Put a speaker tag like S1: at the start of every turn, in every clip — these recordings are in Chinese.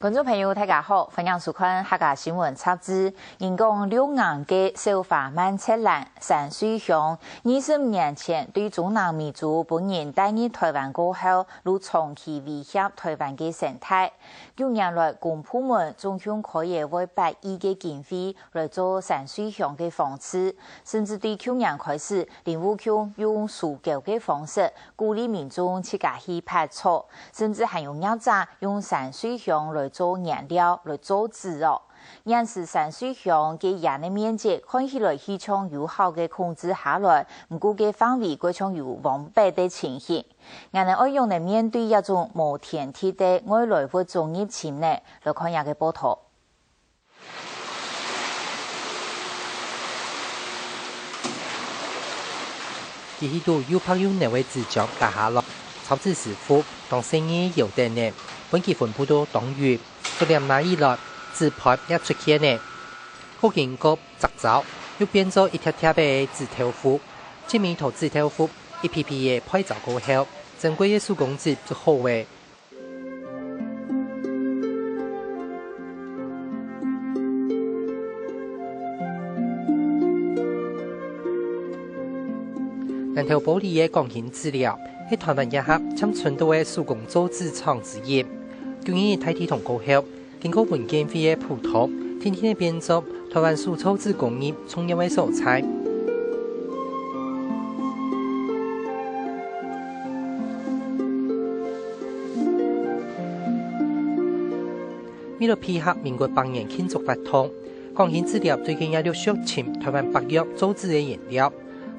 S1: 观众朋友，大家好，欢迎收看客家新闻插枝。人工六硬嘅小华曼赤兰山水乡，25年前对中南民族本人带入台湾过后，如长期威胁台湾嘅生态。9年来，公部门总共可以为8亿嘅经费来做山水乡嘅房子，甚至对去年开始，林务局用塑胶嘅方式鼓励民众自家去拍草，甚至还有业者用山水乡来做颜料来做纸哦，因此山水乡嘅野的面积看起来非常有效嘅控制下来，唔过嘅范围嗰種有往北的情形。我哋愛用嚟面對一種無天梯的外來物種入侵呢，來看下嘅報道。
S2: 第一度又拍有哪位子將打下落，草字師傅當生意有得呢，本期分布到當月，數量那以來，自拍一出現呢，好經過雜草，又變咗一條條嘅紙條褲，前面頭紙條褲一批批嘅拍照過後，珍貴嘅手工紙就好嘅。南投保利嘅鋼琴資料係台灣一盒參春島嘅手工做紙廠之一。舊年大體同過後，經過文件費嘅普及，天天嘅變作台灣手抽紙工業重要嘅素材。為了配合民國8年慶祝活動，鋼琴資料最近也要削減台灣北約做紙嘅原料。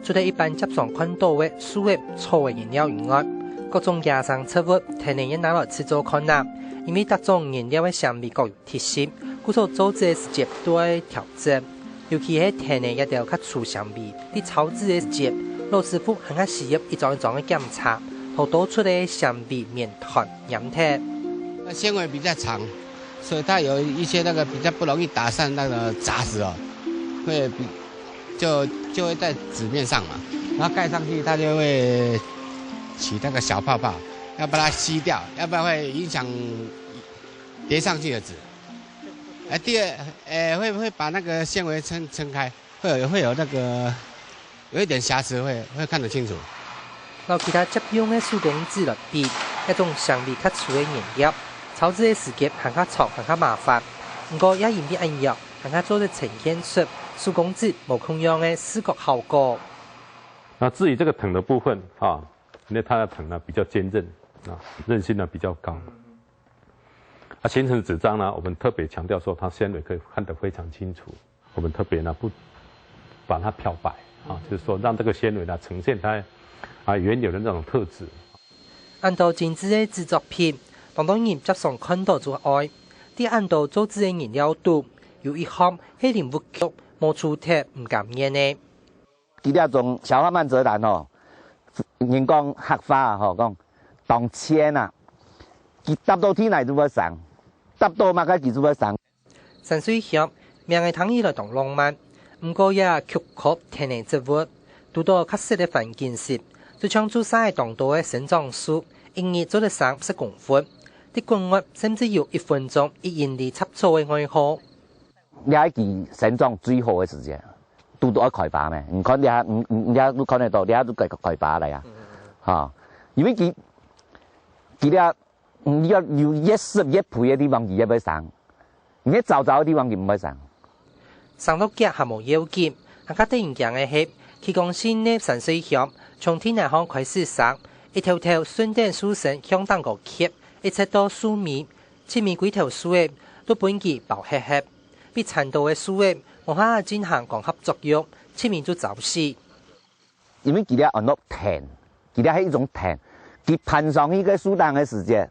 S2: 除了一般接上看到的樹葉、草的原料以外，各種野生植物天然也拿來製作可能，因為各種原料的香味各有特色，故所做紙的時節都會調整。尤其係天然一條較粗香味，啲炒紙的時節，老師傅很愛使用一種一種的檢查，好多出的香味綿團黏貼。
S3: 纖維比較長，所以它有一些那個比較不容易打散那個雜質哦，會比。就會在紙面上嘛，然後蓋上去，它就會起那個小泡泡，要把它吸掉，要不然會影響疊上去的紙。第二，會把那個纖維撐開，會有那個有一點瑕疵，會看得清楚。
S2: 攞其他接用的手工紙來比，一種香味較粗的原料，炒製的時間還較長，還較麻煩。不過也因為一樣，還較做得呈現出手工紙無同樣的視覺效果。
S4: 那至於這個藤的部分啊，因為它的藤呢比較堅韌啊，韌性呢比較高。形成紙張呢，我們特別強調說它纖維可以看得非常清楚。我們特別呢不把它漂白啊，就是說讓這個纖維呢呈現它原有的那種特質。
S2: 按照精緻的製作品，當人接上看到就愛。啲按照做紙的原料度，有一項係林務局冇出貼唔敢驗呢。
S5: 佢哋種小花曼澤蘭哦，人講黑花啊，嗬講當千啊，佢搭到天嚟都要上，搭到乜嘅佢都要上。
S2: 山水鄉名嘅湯以來當浪漫，唔過也曲曲天然植物，遇到合適嘅環境時，就像做晒當道嘅生長樹，因而做得上10公分。啲灌木甚至要1分鐘以引力插草嘅愛好。
S5: 你喺佢生長最好嘅時節，都愛開拔咩？唔看你都看得到，你都開拔嚟啊！嚇，因為佢咧，你要有越濕越培嘅地方，佢也唔生；你燥嘅地方，佢唔會生。
S2: 生到腳係無要緊，更加得人驚嘅係，佢講新嘅山水鄉，從天南巷開始生，一條條順電樹繩向當個貼。一直到樹面，前面幾條樹葉都本季薄黑黑，比殘道嘅樹葉無法進行光合作用，前面就走死。
S5: 因為佢哋按落藤，佢哋係一種藤，佢攀上去個樹幹嘅時節，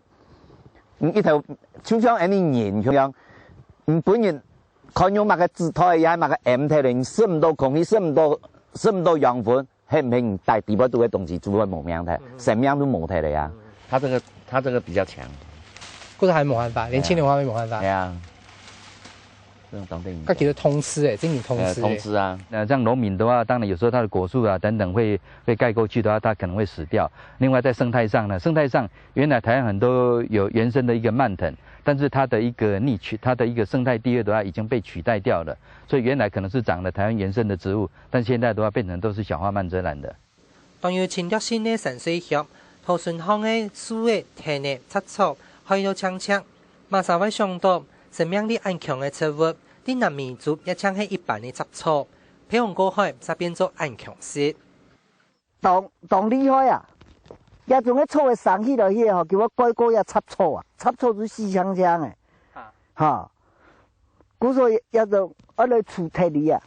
S5: 一條就像一啲人咁樣，本人看用乜嘅姿態，也係乜嘅 M 體嚟，吸唔到空氣，吸唔到養分，係唔係大地波度嘅東西做係冇命嘅，生命都冇體嚟啊！他這個比較強，
S2: 嗰個係冇辦法，年輕的話沒辦法。
S5: 係啊，这种当地。
S2: 它叫做通吃哎，真是通吃。
S5: 通吃啊，像农民的话，当然有时候它的果树啊等等会盖过去的话，它可能会死掉。另外在生态上呢，生态上原来台湾很多有原生的一个蔓藤，但是它的一个它的一个生态地位的话已经被取代掉了，所以原来可能是长了台湾原生的植物，但现在的话变成都是小花蔓泽兰的。当有侵略性的山水学，土顺芳的树的田的插草，还有枪枪，马上会想到生命力安强的植物。啲南民族也像係一般的雜草，培養過後就變做安強式。
S6: 當厲害啊！一種嘅草嘅生起來去吼，叫我改過一插草啊，插草就死槍槍嘅，嚇。故所一種一來除體力啊，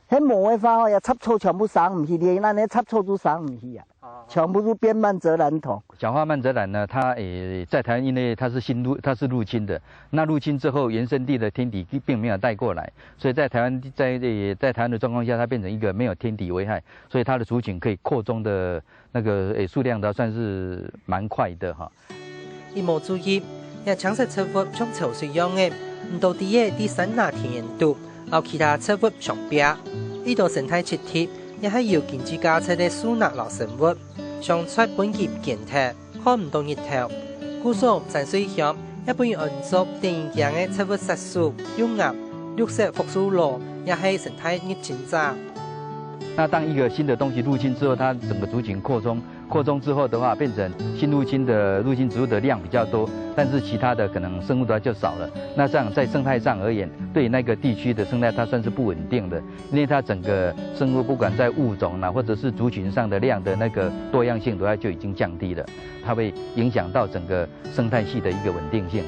S6: 喺冇嘅話吼，一插草全部生唔起，連那啲插草都生唔起啊。全部都变蔓泽兰桐。小花蔓泽兰呢，它在台湾因为它是入侵的，那入侵之后原生地的天敌并没有带过来，所以在台湾在台湾的状况下，它变成一个没有天敌危害，所以它的族群可以扩充的那个数量的算是蛮快的哈。一冇注意，也强势植物像潮水样嘅，唔到底嘅啲山拿田园度，和其他植物相比，呢度生态切贴。也係要經濟價值的樹木和生物，相出本業健體，看唔到日頭。故所山水鄉一般按照電影樣的植物色素、幼葉、綠色復蘇羅，也係生態熱情者。那當一個新的東西入侵之後，它整個族群擴充之後的話，變成新入侵植物的量比較多，但是其他的可能生物的話就少了。那這樣在生態上而言，對那個地區的生態它算是不穩定的，因為它整個生物不管在物種啦，或者是族群上的量的那個多樣性的話就已經降低了，它會影響到整個生態系的一個穩定性。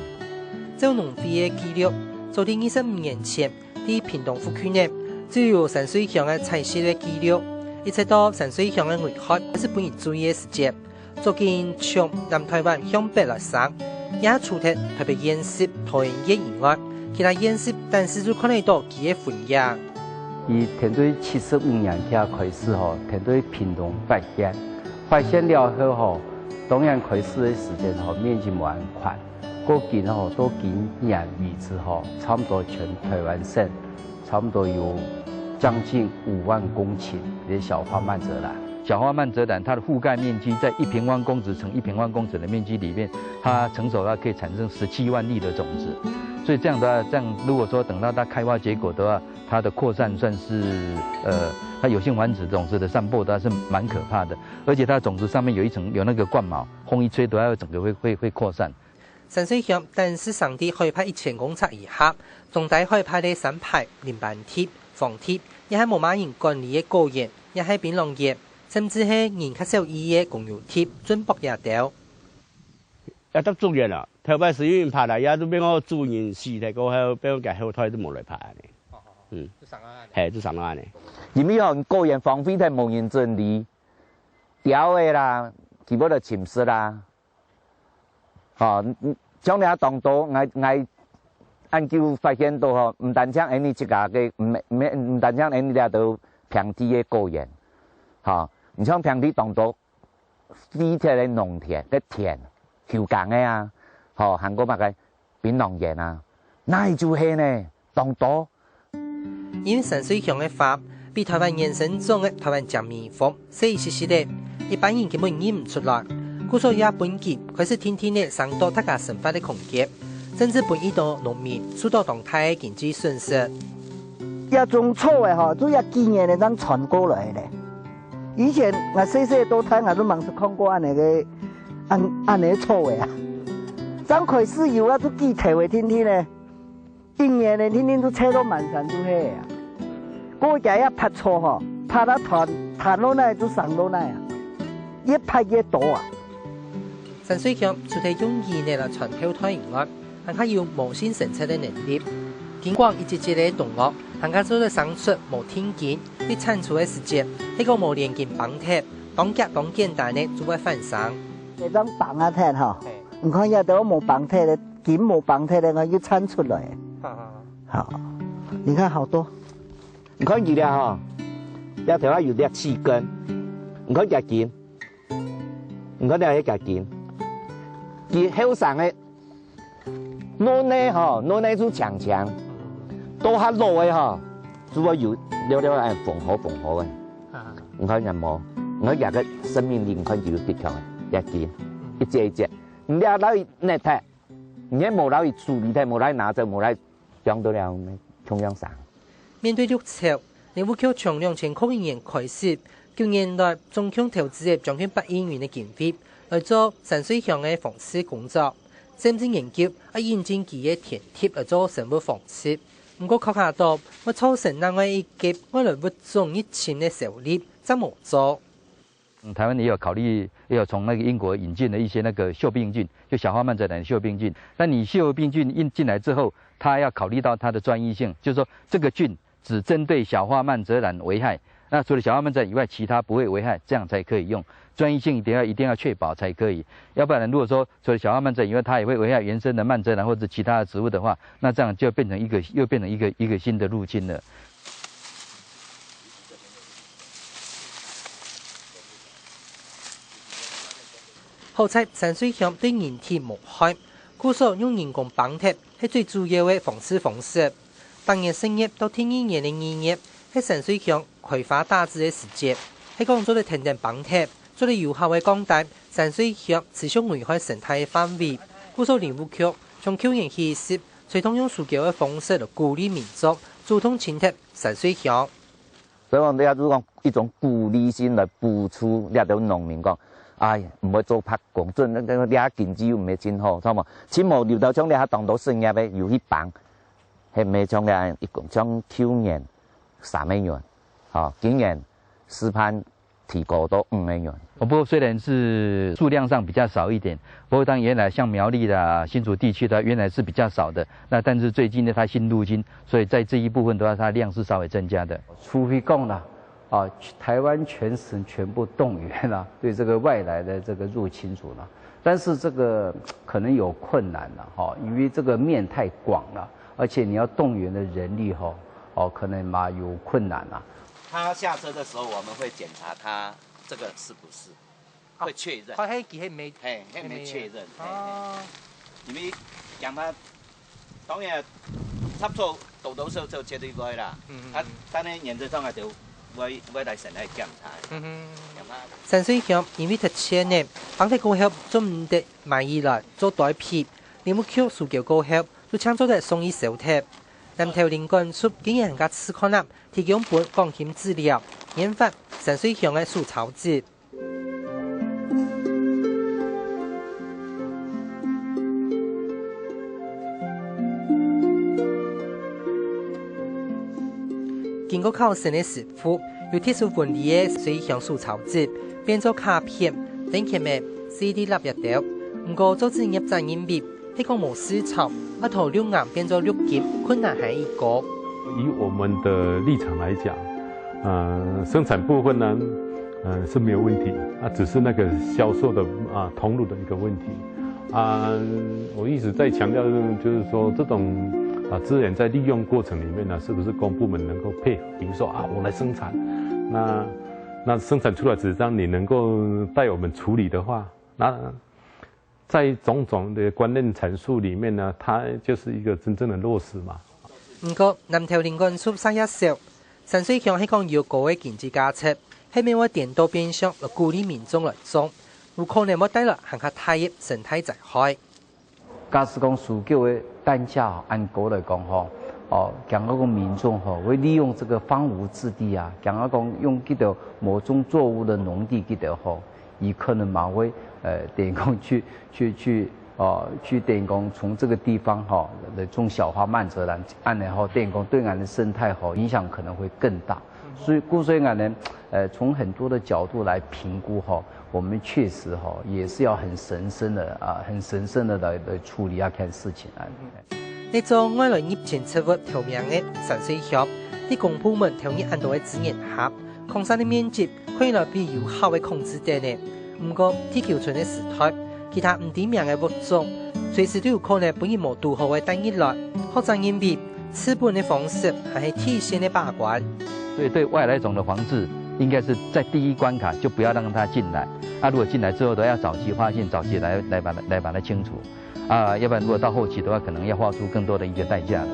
S6: 照農會的記錄，早在25年前，喺屏東府區內就有山水鄉的採石的記錄。一直到山水鄉的危害是本人注意的時節，最近從南台灣向北來上，也除咗特別演習台灣嘅以外，其他演習但是就看得到佢嘅分野。以團隊75年前開始吼，團隊屏東發現了後吼，當然開始的時間吼面積冇咁寬，過近吼都幾年以之後，差不多全台灣省差不多有將近5萬公頃的小花蔓澤蘭。小花蔓澤蘭它的覆蓋面積在1平方公尺乘1平方公尺的面積裡面，它成熟它可以產生17萬粒的種子。所以這樣的話，如果說等到它開花結果的話，它的擴散算是它有性繁殖種子的散播的話是蠻可怕的，而且它的種子上面有一層有那個冠毛，風一吹的話整個會擴散。山水鄉但是上地海拔1000公尺以下，中低海拔的山排、林板貼、黃貼，也係無馬人管理的果園，也係檳榔葉，甚至係人較少意的公園貼、準博也掉。
S3: 一得足遠啦，頭擺水源拍嚟，也都俾我做完事嚟過後，俾我嘅後台都冇嚟拍嘅。係都上岸嘅。
S5: 因為吼果園荒廢得無人整理，掉的啦，基本就침蝕啦。將你當到我研究發現到吼，唔單止安尼一家嘅，唔單止安尼了到平地嘅果園，唔像平地當到廢鐵嘅農田嘅田、休耕嘅啊，韓國乜嘅檳榔園啊，那就係呢當到。因為山水鄉嘅花比台灣原生種嘅台灣石棉花細細細的，一般人根本認唔出來。故所以本季開始天天的上到大家生活的空間，甚至本一到農民受到動態經濟損失。一種草嘅吼，都要幾年嚟咁傳過來嘅。以前我細都睇，我都冇是看過安尼嘅安尼草嘅啊。剛開始有啊，都幾頭嘅天天咧，一年咧天天都車到滿山都係啊。嗰日一拍草吼，拍到彈到那就上到那啊，越拍越多啊。山水鄉除咗用意嚟傳後台以外，還加有無線偵測的能力。經過一節節的動物，還加做咗生出無天見，你產出的時節，呢個無連見綁鐵，當夾當簡單的就會反生。你當綁啊鐵吼，唔可以到冇綁鐵的，見冇綁鐵的我要產出來。好，你看好多，唔可以啦吼，一條啊有啲刺根，唔可以夾見，唔可以係夾見。佢後生的，腦內吼，腦內就強強，到下路的哈，如果有了按缝好的，唔可以人冇，我日个生命灵魂就要跌强嘅，一件一隻一隻，唔了攞去捏睇，唔係冇攞去處理睇，冇攞去拿走，冇攞去養到了中央上。
S2: 面對綠潮，政府卻從2001年開始，叫年內中共投資嘅將近8億元嘅經費來做山水鄉嘅防治工作，甚至研究引進其嘅填貼來做生物防治。不過考察到，我造成另外一級我來物種疫情嘅受力，怎麼做？
S7: 台湾也有考虑，也有从那个英国引进了一些那个锈病菌，就小花蔓泽兰锈病菌。那你锈病菌进来之后，它要考虑到它的专一性，就是说这个菌只针对小花蔓泽兰危害，那除了小花蔓泽兰以外，其他不会危害，这样才可以用。专一性一定要确保才可以，要不然如果说除了小花蔓泽兰以外，它也会危害原生的蔓泽兰或者其他的植物的话，那这样就变成一个新的入侵了。
S2: 好彩山水鄉對人體無害，故所用人工綁貼係最主要嘅防治方式。當年成業到第2年嘅2月，喺山水鄉開發大致嘅時節，喺講做嚟停定綁貼，做嚟有效嘅降低山水鄉持續危害生態嘅範圍。故所林務局從去年起時，隨同用數據嘅方式嚟鼓勵民眾主動清貼山水鄉。
S5: 所以講，你如講一種鼓勵性來補助，你對農民講。哎，唔會做拍公準，你下經濟又唔係真好，錯冇？錢冇流到將你下當到生業嘅，又去幫，係咪將嘅一共將去年3萬元，今年試盼提高到5萬元。
S7: 不過雖然是數量上比較少一點，不過當原來像苗栗的新竹地區的原來是比較少的，那但是最近呢，它新入侵，所以在這一部分的話，它量是稍微增加的。
S8: 除非講啦。台灣全省全部動員了，對這個外來的這個入侵族了，但是這個可能有困難了，因為這個面太廣了，而且你要動員的人力可能嘛有困難了。
S5: 他下車的時候，我們會檢查他這個是不是，會確認。
S2: 佢係沒
S5: 確認。因為讓他當然插錯到時候就絕對唔會啦。但係原則上係就。我來神來檢查。
S2: 山水鄉因為特切呢，綁貼過後就唔得買依來做代批，林務局數據過後就搶咗嚟送醫收貼。南投林管處竟然家試看啦，提供本鋼琴資料，研發山水鄉嘅素草紙。經過考試嘅師傅，有特殊原理嘅水鄉素草紙變做卡片、電極嘅 CD 立入掉。不過做職業賺人民幣，係講冇市場，一頭6銀變做6金，困難係一個。
S4: 以我們的立場來講，生產部分呢，是沒有問題，只是那個銷售的通路的一個問題。我一直在強調，就是說這種。資源在利用過程裡面呢，是不是公部門能夠配合？比如說我來生產，那生產出來紙張你能夠帶我們處理的話，那在種種的觀念闡述裡面呢，它就是一個真正的落實嘛。
S2: 不過南投林管處3月10，山水鄉係講要高嘅經濟價值，係咪話電動變相來鼓勵民眾來種，有可能冇帶來更加大嘅生態災害。
S8: 假使講數據嘅單價按國來講講嗰個民眾會利用這個荒蕪之地啊，講用幾條某種作物的農地幾條以可能嘛會電工去電工從這個地方來種小花蔓澤蘭，按然後電工對俺的生態影響可能會更大，所以俺呢從很多的角度來評估我們確實也是要很神聖的來處理看事情啊。
S2: 呢種外來入侵植物條名嘅山水鄉，啲公部門同意按照嘅資源盒，擴散嘅面積可以來比有效嘅控制點呢。不過地球村嘅時代，其他唔點名嘅物種，隨時都有可能本然無拄好嘅帶入來，或者因為資本嘅方式係提前嘅把關。
S7: 所以對外來種的防治，應該是在第一關卡就不要讓它進來。如果進來之後都要早期發現，早期來把它清除。要不然如果到後期的話，可能要花出更多的一個代價了。